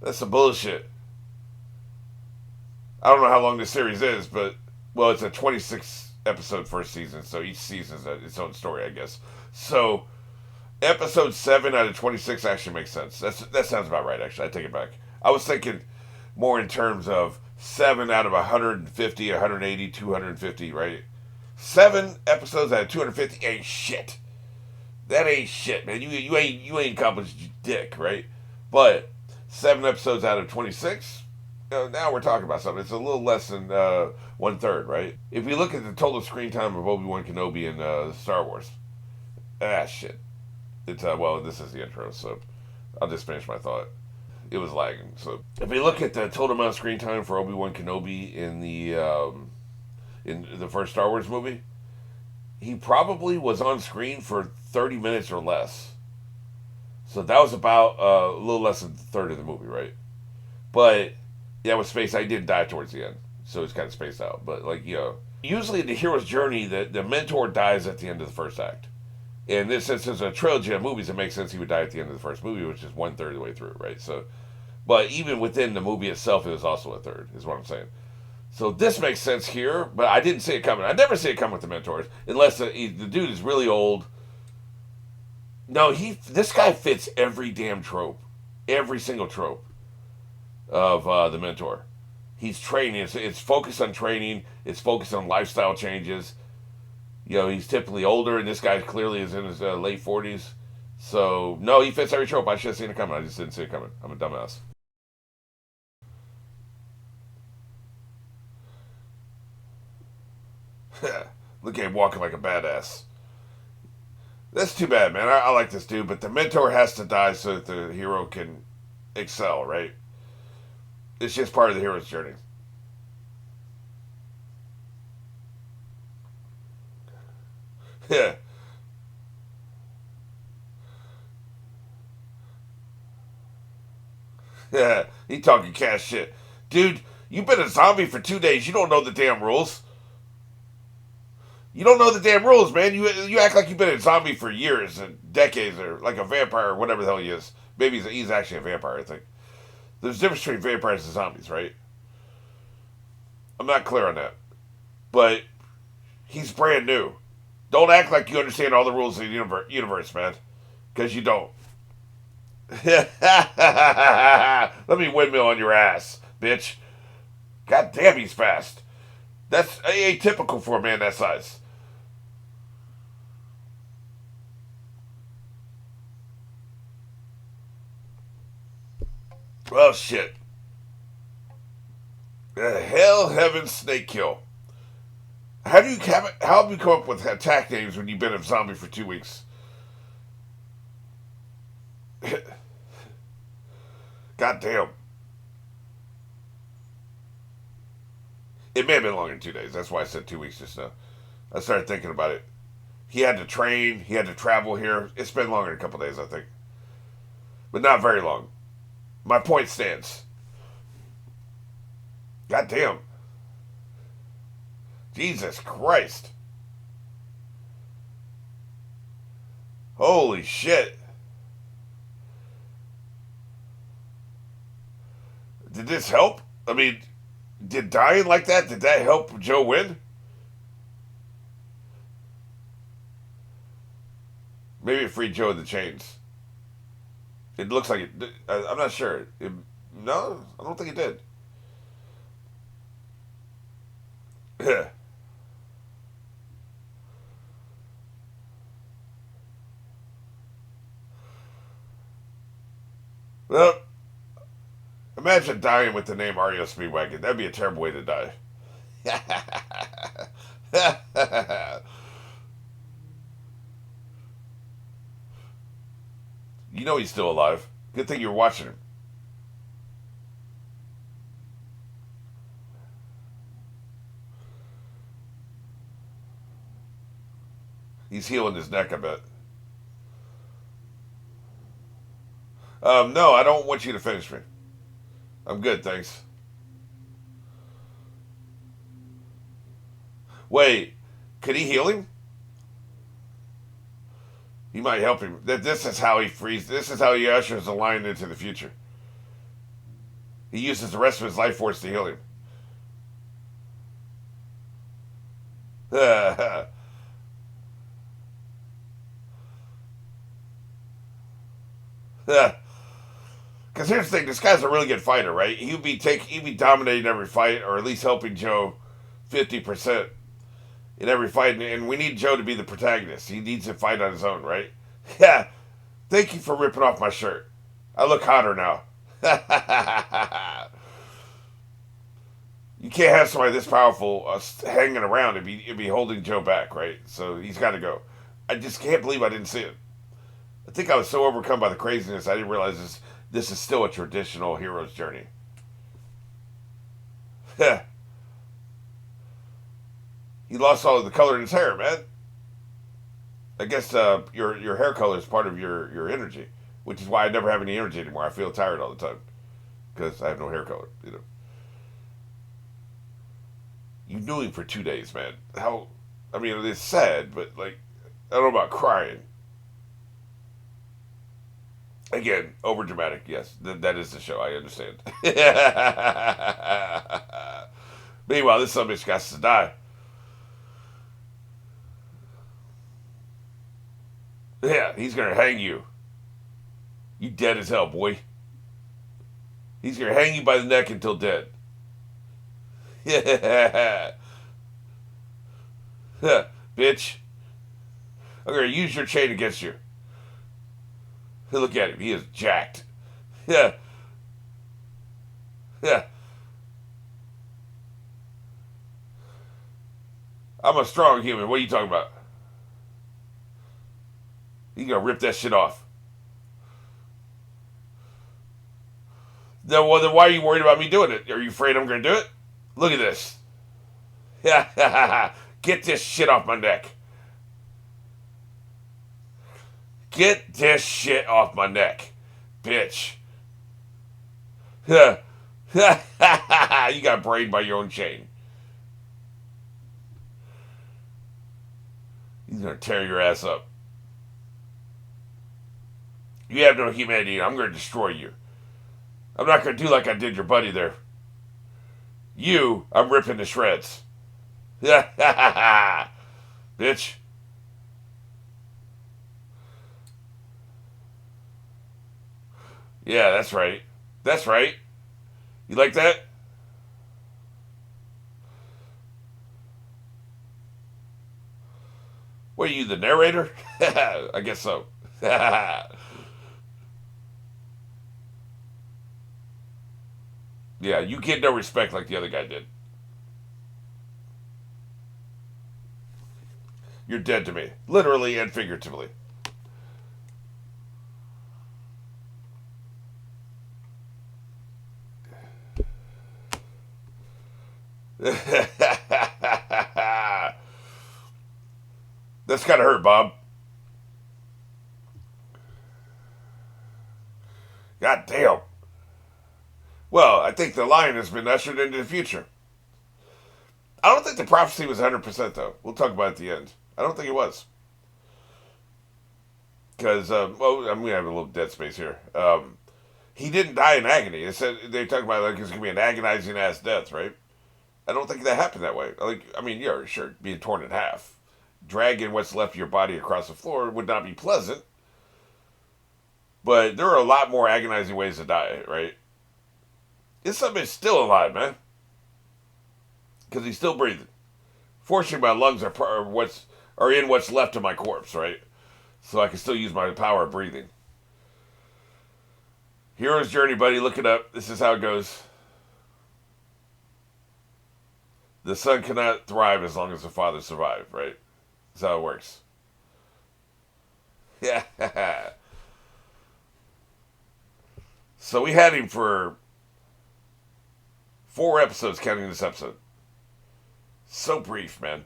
That's some bullshit. I don't know how long this series is, but well, it's a 26 episode first season, so each season is its own story, I guess. So episode 7 out of 26 actually makes sense. That sounds about right. Actually, I take it back. I was thinking more in terms of 7 out of 150, 180, 250, right? 7 episodes out of 250 ain't shit. That ain't shit, man. You ain't accomplished dick, right? But 7 episodes out of 26, now we're talking about something. It's a little less than 1/3, right? If you look at the total screen time of Obi-Wan Kenobi in Star Wars, shit. It's well, this is the intro, so I'll just finish my thought. It was lagging. So if we look at the total amount of screen time for Obi-Wan Kenobi in the first Star Wars movie, he probably was on screen for 30 minutes or less. So that was about a little less than a third of the movie, right? But yeah, with space, I did die towards the end, so it's kind of spaced out. But like, usually in the hero's journey, the mentor dies at the end of the first act. And this, since there's a trilogy of movies, it makes sense he would die at the end of the first movie, which is 1/3 of the way through, right? So, but even within the movie itself, it was also a third, is what I'm saying. So this makes sense here, but I didn't see it coming. I never see it coming with the mentors, unless the dude is really old. No, this guy fits every damn trope, every single trope of the mentor. He's training. It's focused on training. It's focused on lifestyle changes. He's typically older, and this guy clearly is in his late 40s. So, no, he fits every trope. I should have seen it coming. I just didn't see it coming. I'm a dumbass. Look at him walking like a badass. That's too bad, man. I like this dude, but the mentor has to die so that the hero can excel, right? It's just part of the hero's journey. Yeah. Yeah. He talking cash shit. Dude, you've been a zombie for 2 days. You don't know the damn rules. You don't know the damn rules, man. You act like you've been a zombie for years and decades, or like a vampire, or whatever the hell he is. Maybe he's actually a vampire, I think. There's a difference between vampires and zombies, right? I'm not clear on that. But he's brand new. Don't act like you understand all the rules of the universe, man. Because you don't. Let me windmill on your ass, bitch. God damn, he's fast. That's atypical for a man that size. Well, shit. Hell, heaven, snake kill. How have you come up with attack names when you've been a zombie for 2 weeks? God damn. It may have been longer than 2 days. That's why I said 2 weeks just now. I started thinking about it. He had to train. He had to travel here. It's been longer than a couple days, I think, but not very long. My point stands. God damn. Jesus Christ. Holy shit. Did this help? I mean, did dying like that, did that help Joe win? Maybe it freed Joe of the chains. It looks like it. I'm not sure. No, I don't think it did. Well, imagine dying with the name Ario Speedwagon. That'd be a terrible way to die. You know he's still alive. Good thing you're watching him. He's healing his neck, I bet. No, I don't want you to finish me. I'm good, thanks. Wait, could he heal him? He might help him. This is how he frees. This is how he ushers the line into the future. He uses the rest of his life force to heal him. Because here's the thing: this guy's a really good fighter, right? He'd be dominating every fight, or at least helping Joe 50% in every fight. And we need Joe to be the protagonist. He needs to fight on his own, right? Yeah. Thank you for ripping off my shirt. I look hotter now. You can't have somebody this powerful hanging around and be holding Joe back, right? So he's got to go. I just can't believe I didn't see it. I think I was so overcome by the craziness I didn't realize this is still a traditional hero's journey. He lost all of the color in his hair, man. I guess your hair color is part of your energy, which is why I never have any energy anymore. I feel tired all the time because I have no hair color. You knew him for 2 days, man. How? I mean, it's sad, but like, I don't know about crying. Again, over dramatic. Yes, that is the show. I understand. Meanwhile, this son bitch got to die. Yeah, he's gonna hang you. You dead as hell, boy. He's gonna hang you by the neck until dead. Yeah. Bitch. I'm gonna use your chain against you. Look at him. He is jacked. Yeah. Yeah. I'm a strong human. What are you talking about? He's gonna rip that shit off. Then why are you worried about me doing it? Are you afraid I'm gonna do it? Look at this. Yeah. Get this shit off my neck. Get this shit off my neck, bitch. You got brained by your own chain. He's gonna tear your ass up. You have no humanity. I'm gonna destroy you. I'm not gonna do like I did your buddy there. I'm ripping to shreds. Bitch. Yeah, that's right. That's right. You like that? What are you, the narrator? I guess so. Yeah, you get no respect like the other guy did. You're dead to me. Literally and figuratively. That's gotta hurt, Bob. God damn. Well, I think the lion has been ushered into the future. I don't think the prophecy was 100%, though. We'll talk about it at the end. I don't think it was. Because, well, I'm going to have a little dead space here. He didn't die in agony. They talk about like it's going to be an agonizing ass death, right? I don't think that happened that way. Like, I mean, yeah, sure, being torn in half. Dragging what's left of your body across the floor would not be pleasant. But there are a lot more agonizing ways to die, right? This something's still alive, man. Because he's still breathing. Fortunately, my lungs are in what's left of my corpse, right? So I can still use my power of breathing. Hero's journey, buddy. Look it up. This is how it goes. The son cannot thrive as long as the father survives, right? That's how it works. Yeah. So we had him for 4 episodes, counting this episode. So brief, man.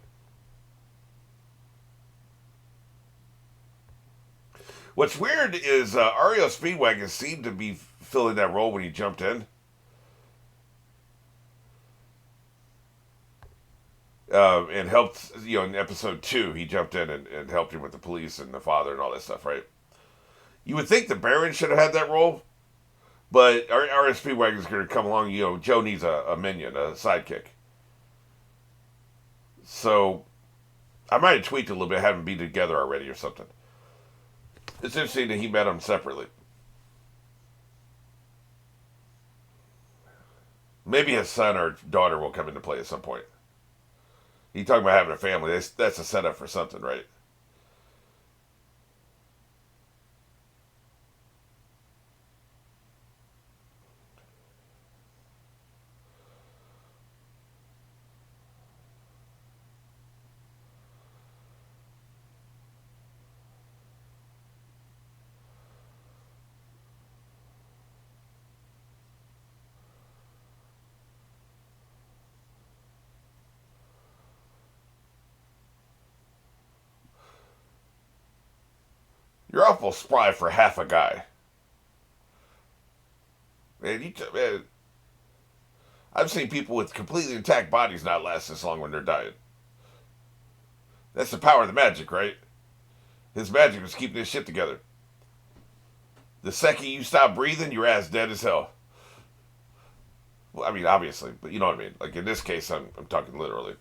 What's weird is Ario Speedwagon seemed to be filling that role when he jumped in. And helped, in episode 2, he jumped in and helped him with the police and the father and all that stuff, right? You would think the Baron should have had that role, But our RSP Wagon's going to come along. Joe needs a minion, a sidekick. So I might have tweaked a little bit, have them be together already or something. It's interesting that he met them separately. Maybe his son or daughter will come into play at some point. He talking about having a family. That's a setup for something, right? You're awful spry for half a guy. Man, I've seen people with completely intact bodies not last this long when they're dying. That's the power of the magic, right? His magic was keeping this shit together. The second you stop breathing, your ass dead as hell. Well, I mean, obviously, but you know what I mean. Like in this case, I'm talking literally.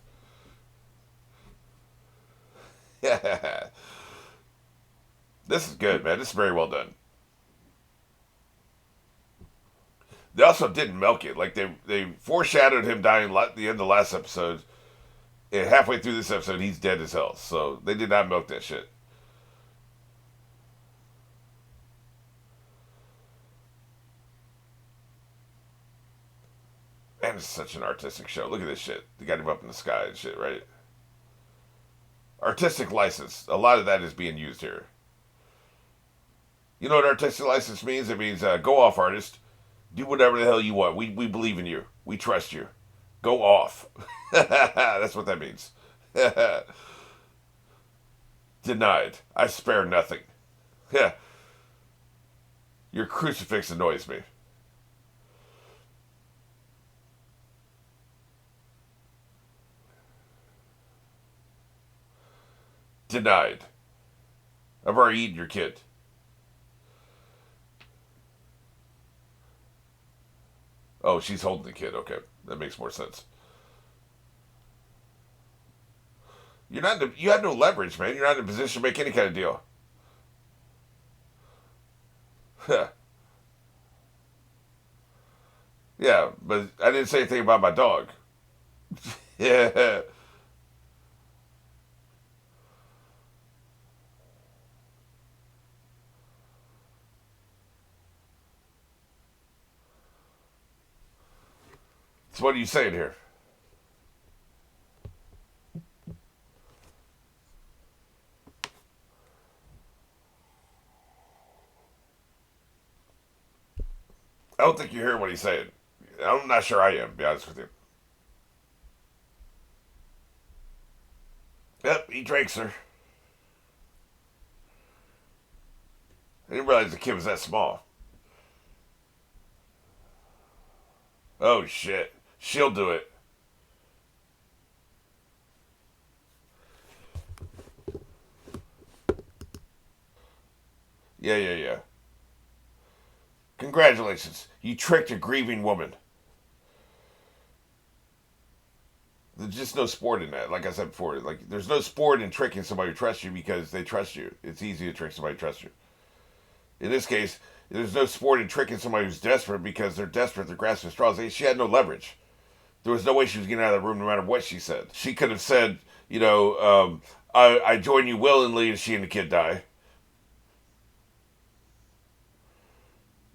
This is good, man. This is very well done. They also didn't milk it. Like they foreshadowed him dying at the end of the last episode. And halfway through this episode, he's dead as hell. So they did not milk that shit. Man, it's such an artistic show. Look at this shit. They got him up in the sky and shit, right? Artistic license. A lot of that is being used here. You know what artistic license means? It means go off, artist. Do whatever the hell you want. We believe in you. We trust you. Go off. That's what that means. Denied. I spare nothing. Your crucifix annoys me. Denied. I've already eaten your kid. Oh, she's holding the kid. Okay, that makes more sense. You have no leverage, man. You're not in a position to make any kind of deal. Yeah, but I didn't say anything about my dog. Yeah. So what are you saying here? I don't think you're hearing what he's saying. I'm not sure I am, to be honest with you. Yep, he drinks her. I didn't realize the kid was that small. Oh shit. She'll do it. Yeah, yeah, yeah. Congratulations. You tricked a grieving woman. There's just no sport in that. Like I said before, like there's no sport in tricking somebody who trusts you because they trust you. It's easy to trick somebody who trusts you. In this case, there's no sport in tricking somebody who's desperate because they're desperate. They're grasping straws. She had no leverage. There was no way she was getting out of the room no matter what she said. She could have said, I join you willingly, and she and the kid die.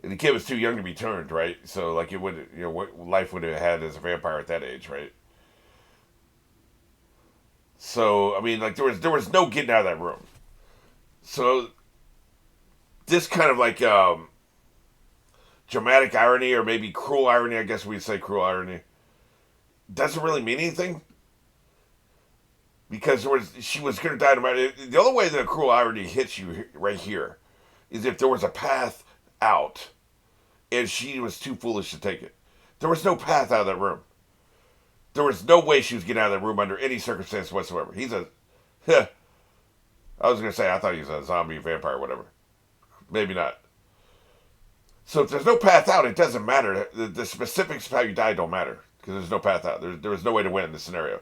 And the kid was too young to be turned, right? So, like, it would, what life would have had as a vampire at that age, right? So, I mean, like, there was no getting out of that room. So, this kind of like dramatic irony, or maybe cruel irony, I guess we'd say cruel irony, doesn't really mean anything because she was going to die no matter. The only way that a cruel irony hits you right here is if there was a path out and she was too foolish to take it. There was no path out of that room. There was no way she was getting out of that room under any circumstance whatsoever. He's a, I was going to say I thought he was a zombie vampire, whatever. Maybe not. So if there's no path out, it doesn't matter. The specifics of how you die don't matter because there's no path out. There was no way to win in this scenario.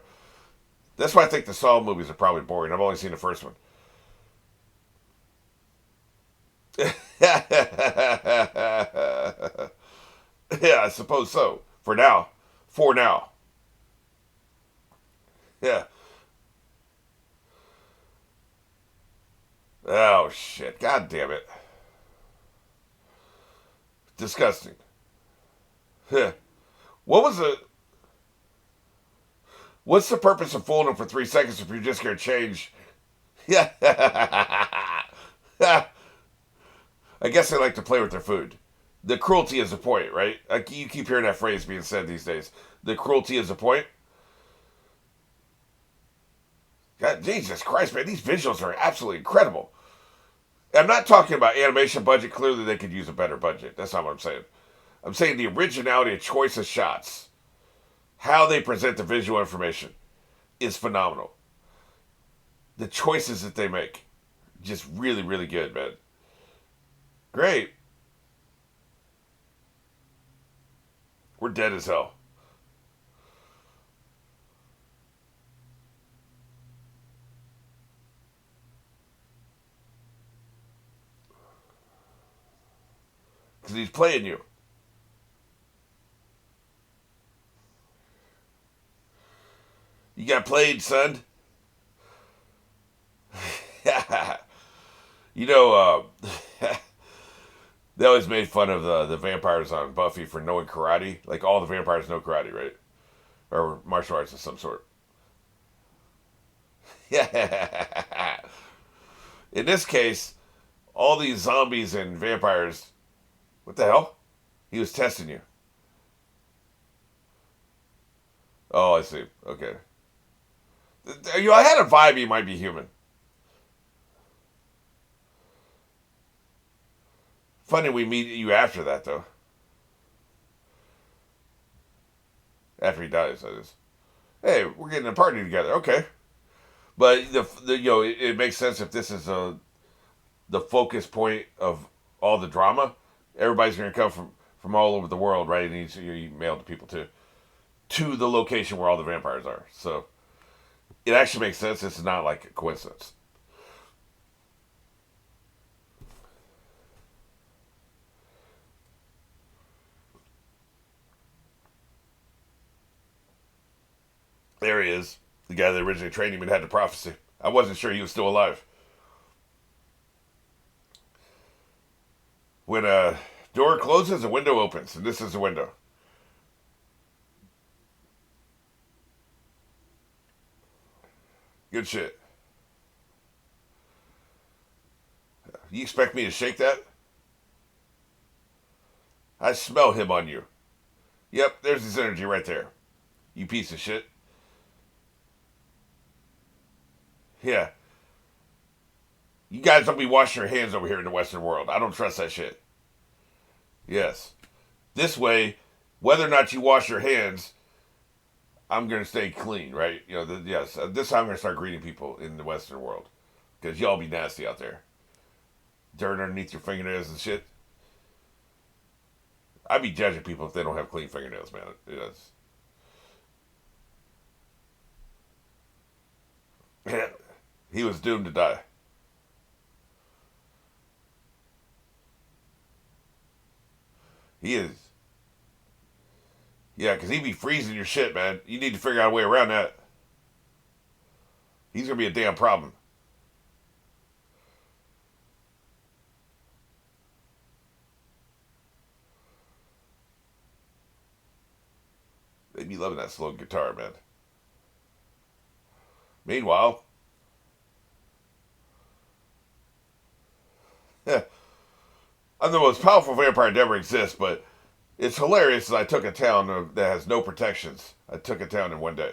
That's why I think the Saw movies are probably boring. I've only seen the first one. Yeah, I suppose so. For now. For now. Yeah. Oh shit! God damn it! Disgusting. Huh. What was the? What's the purpose of fooling them for 3 seconds if you're just gonna change? Yeah. I guess they like to play with their food. The cruelty is the point, right? Like you keep hearing that phrase being said these days. The cruelty is the point. God, Jesus Christ, man, these visuals are absolutely incredible. I'm not talking about animation budget. Clearly, they could use a better budget. That's not what I'm saying. I'm saying the originality and choice of shots, how they present the visual information, is phenomenal. The choices that they make, just really, really good, man. Great. We're dead as hell. Because he's playing you. You got played, son. you know, they always made fun of the vampires on Buffy for knowing karate. Like all the vampires know karate, right? Or martial arts of some sort. Yeah. In this case, all these zombies and vampires. What the hell? He was testing you. Oh, I see. Okay. I had a vibe he might be human. Funny we meet you after that, though. After he dies, that is. Hey, we're getting a party together. Okay. But it makes sense if this is the focus point of all the drama. Everybody's going to come from all over the world, right? And he's mailed to people to the location where all the vampires are. So it actually makes sense. This is not like a coincidence. There he is, the guy that originally trained him and had the prophecy. I wasn't sure he was still alive. When a door closes, a window opens, and this is the window. Good shit. You expect me to shake that? I smell him on you. Yep, there's his energy right there. You piece of shit. Yeah. You guys don't be washing your hands over here in the Western world. I don't trust that shit. Yes. This way, whether or not you wash your hands, I'm going to stay clean, right? Yes. This time I'm going to start greeting people in the Western world. Because y'all be nasty out there. Dirt underneath your fingernails and shit. I'd be judging people if they don't have clean fingernails, man. Yes. He was doomed to die. He is. Yeah, because he'd be freezing your shit, man. You need to figure out a way around that. He's going to be a damn problem. They'd be loving that slow guitar, man. Meanwhile, yeah, I'm the most powerful vampire to ever exist, but it's hilarious that I took a town that has no protections. I took a town in one day.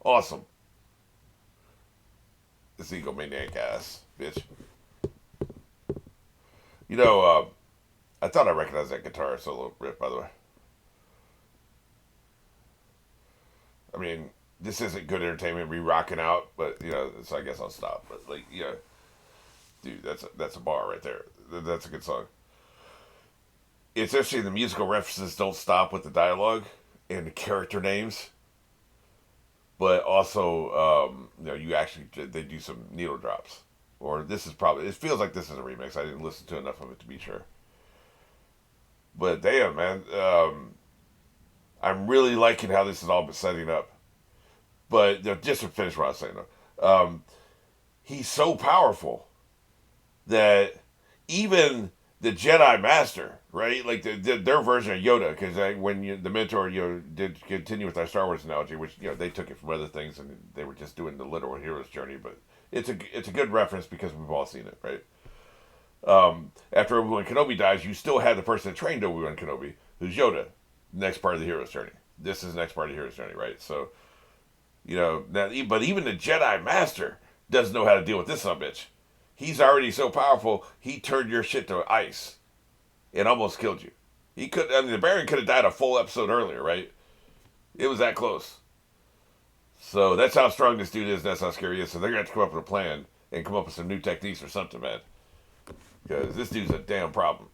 Awesome. This egomaniac ass, bitch. I thought I recognized that guitar solo riff, by the way. I mean, this isn't good entertainment, me rocking out, but, so I guess I'll stop. But, dude, that's a bar right there. That's a good song. it's interesting. The musical references don't stop with the dialogue and the character names, but also, you actually they do some needle drops. Or this is probably it feels like this is a remix. I didn't listen to enough of it to be sure. But damn, man, I'm really liking how this has all been setting up. But just to finish what I was saying, though, he's so powerful that even the Jedi Master, right? Like their version of Yoda, because when the mentor did continue with our Star Wars analogy, which they took it from other things and they were just doing the literal hero's journey, but it's a good reference because we've all seen it, right? After Obi-Wan Kenobi dies, you still have the person that trained Obi-Wan Kenobi, who's Yoda, next part of the hero's journey. This is the next part of the hero's journey, right? So, now, but even the Jedi Master doesn't know how to deal with this son of a bitch. He's already so powerful, he turned your shit to ice and almost killed you. The Baron could have died a full episode earlier, right? It was that close. So that's how strong this dude is, that's how scary he is. So they're going to have to come up with a plan and come up with some new techniques or something, man. Because this dude's a damn problem.